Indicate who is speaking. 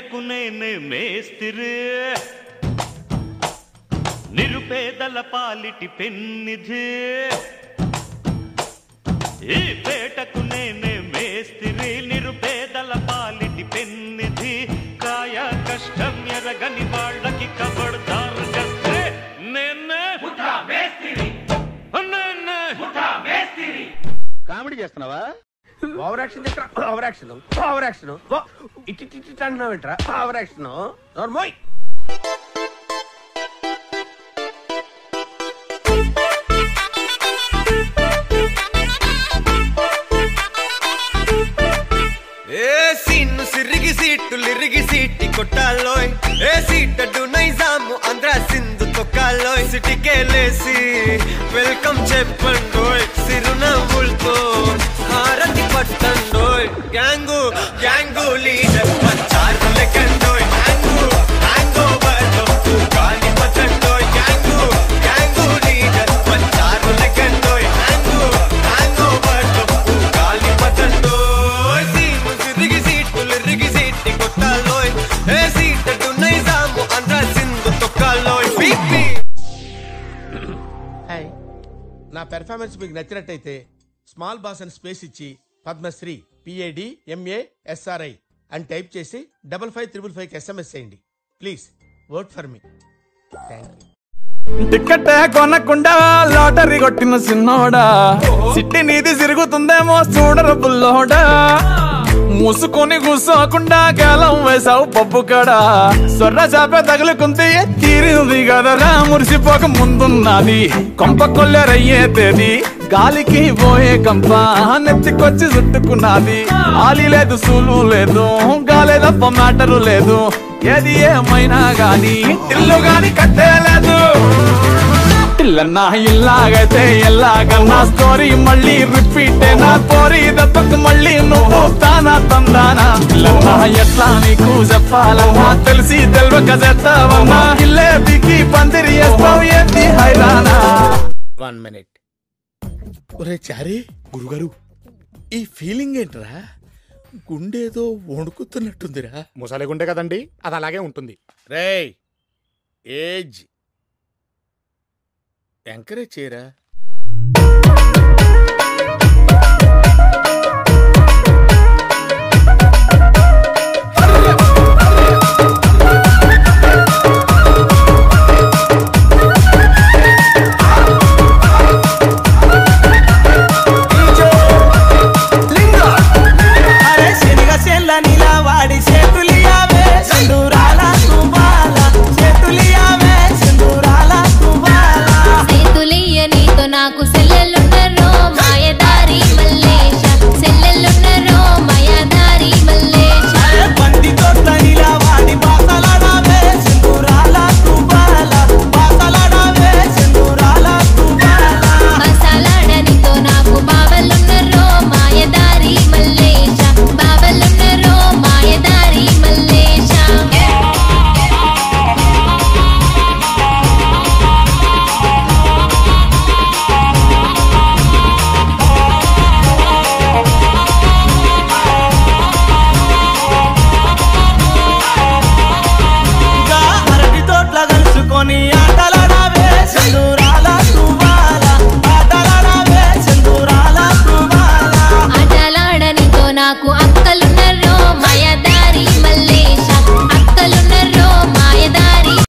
Speaker 1: పేటకు నేనే మేస్తిరి నిరుపేదల పాలిటి పెన్నిధి ఈ పేటకు నేనే మేస్తిరి నిరుపేదల పాలిటి పెన్నిధి కాయ కష్టం ఎరగని వాళ్ళకి కబడ్దారు కస్తే నేనే
Speaker 2: కామెడీ చేస్తున్నావా? ఓవర్ యాక్షన్ చేస్తున్నా. ఓవర్ యాక్షన్ ఇట్టి అంటున్నావు ఏంట్రా? ఓవర్ యాక్షన్ నోర్మోయ్.
Speaker 3: సిరిగి సీట్టులిరిగి సీటి కొట్టాలోయ్ ఏ సీటడు నైజాము ఆంధ్ర సింధు తొక్కాలోయ్ సిటీకేలేసి వెల్కమ్ చెప్పండోయ్ సిరునవ్వులతో హారతి పట్టండోయ్ గ్యాంగు గ్యాంగు లీడర్ పంచారు లెక్కండోయ్ హ్యాంగు హ్యాంగ్ ఓవర్లో గాలి పట్టండోయ్ గ్యాంగు గ్యాంగు లీడర్ పంచారు లెక్కండోయ్ హ్యాంగు హ్యాంగ్ ఓవర్లో గాలి పట్టండోయ్ సిరిగి సీటులిరిగి సీటి కొట్టాలోయ్ ఏ సీటడు నైజాము ఆంధ్ర సింధు తొక్కాలోయ్ బీపీ.
Speaker 2: నా పెర్ఫార్మెన్స్ మీకు నచ్చినట్టయితే స్మాల్ బాస్ అని స్పేస్ ఇచ్చి పద్మశ్రీ PADMASRI అని టైప్ చేసి 5555 SMS చేయండి. Please work for me. Thank you.
Speaker 4: Ticket కొనకుండా లాటరీ కొట్టిన సిన్నోడా సిట్టి నీది తిరుగుతుందేమో చూడరు బుల్లోడా మూసుకొని కూసోకుండా గేలం వేసావు పప్పు కడా సొర్ర చాప తగులుకుంటే తీరింది కదరా మురిసిపోక ముందున్నది కొంప కొల్లెరయ్యే తేది గాలికి పోయే కంప నెత్తికొచ్చి చుట్టుకున్నది ఆలి లేదు సూలు లేదు గాలే తప్ప మ్యాటరు లేదు ఏది ఏమైనా గాని ఇల్లు గాని కట్టేలేదు ఇల్లన్నా ఇల్లాగైతే ఎల్లాగన్నా స్టోరీ మళ్ళీ రిపీట్ నా పోరీ దత్తకు మళ్ళీ నువ్వు తానా తందానా ఇల్లన్నా ఎట్లా నీకు చెప్పాలన్నా తెలిసి తెల్వక చేస్తావన్నా ఇల్లే దిగి పందిరి వేస్తావు ఏంటి హైరానా.
Speaker 2: 1 minute. ఒరే చారీ గురుగారు ఈ ఫీలింగ్ ఏంట్రా? గుండేదో వణుకుతున్నట్టుందిరా.
Speaker 5: ముసలి గుండె కదండి, అది అలాగే ఉంటుంది.
Speaker 2: రేయ్ ఏజ్ ఎంకరేజ్ చేయరా.
Speaker 6: నాకు సెల్లెలున్నరో మాయదారి మల్లేశ సెల్లెలున్నరో మాయదారి మల్లేశ బండి తోటనిలా వాడి బాసలాడవే సింధూరాల తుబాల బాసలాడవే సింధూరాల తుబాల బాసలాడనితో నాకు బావలున్నరో మాయదారి మల్లేశ బావలున్నరో మాయదారి మల్లేశ నాకు అక్కలున్నరో మాయదారి